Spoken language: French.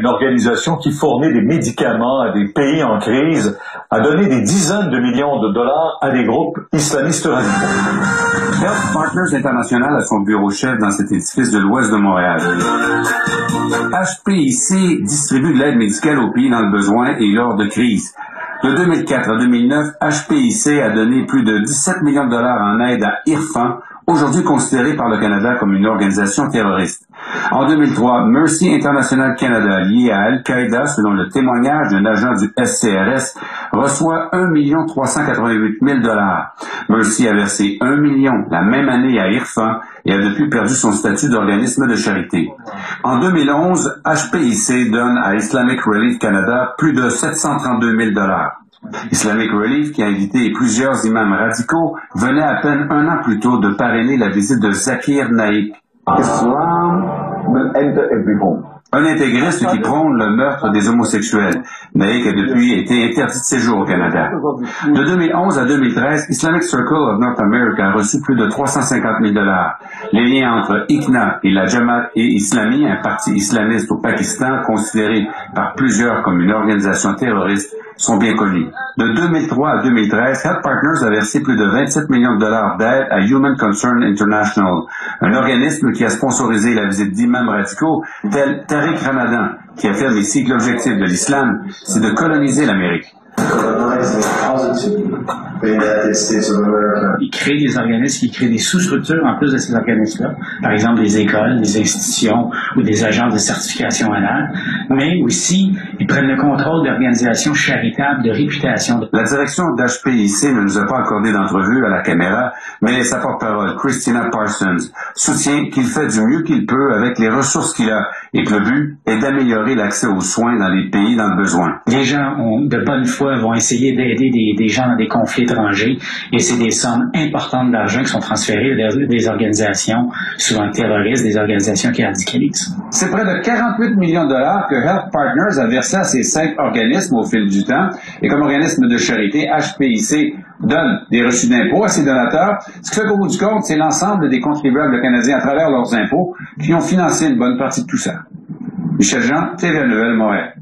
une organisation qui fournit des médicaments à des pays en crise, a donné des dizaines de millions de dollars à des groupes islamistes radicaux. Health Partners International a son bureau chef dans cet édifice de l'ouest de Montréal. HPIC distribue de l'aide médicale aux pays dans le besoin et lors de crise. De 2004 à 2009, HPIC a donné plus de 17 millions de dollars en aide à Irfan, aujourd'hui considéré par le Canada comme une organisation terroriste. En 2003, Mercy International Canada, lié à Al-Qaïda, selon le témoignage d'un agent du SCRS, reçoit 1 388 000 dollars. Mercy a versé 1 million la même année à Irfan et a depuis perdu son statut d'organisme de charité. En 2011, HPIC donne à Islamic Relief Canada plus de 732 000 dollars. Islamic Relief, qui a invité plusieurs imams radicaux, venait à peine un an plus tôt de parrainer la visite de Zakir Naik. Islam will enter every home. Un intégriste qui prône le meurtre des homosexuels. Naik a depuis été interdit de séjour au Canada. De 2011 à 2013, Islamic Circle of North America a reçu plus de 350 000 dollars. Les liens entre ICNA et la Jamaat et Islami, un parti islamiste au Pakistan considéré par plusieurs comme une organisation terroriste, sont bien connus. De 2003 à 2013, Health Partners a versé plus de 27 millions de dollars d'aide à Human Concern International, un organisme qui a sponsorisé la visite d'imams radicaux tels Tariq Ramadan, qui affirme ici que l'objectif de l'islam, c'est de coloniser l'Amérique. Il crée des organismes qui créent des sous-structures en plus de ces organismes-là, par exemple des écoles, des institutions ou des agences de certification annuelle, mais aussi ils prennent le contrôle d'organisations charitables de réputation. La direction d'HPIC ne nous a pas accordé d'entrevue à la caméra, mais sa porte-parole, Christina Parsons, soutient qu'il fait du mieux qu'il peut avec les ressources qu'il a et que le but est d'améliorer l'accès aux soins dans les pays dans le besoin. Les gens de bonne foi vont essayer d'aider des gens dans des conflits étrangers et c'est des sommes importantes d'argent qui sont transférées vers des organisations souvent terroristes, des organisations qui radicalisent. C'est près de 48 millions de dollars que Health Partners a versé à ces 5 organismes au fil du temps. Et comme organisme de charité, HPIC donne des reçus d'impôts à ses donateurs. Ce qui fait qu'au bout du compte, c'est l'ensemble des contribuables canadiens à travers leurs impôts qui ont financé une bonne partie de tout ça. Michel Jean, TVA Nouvelle, Montréal.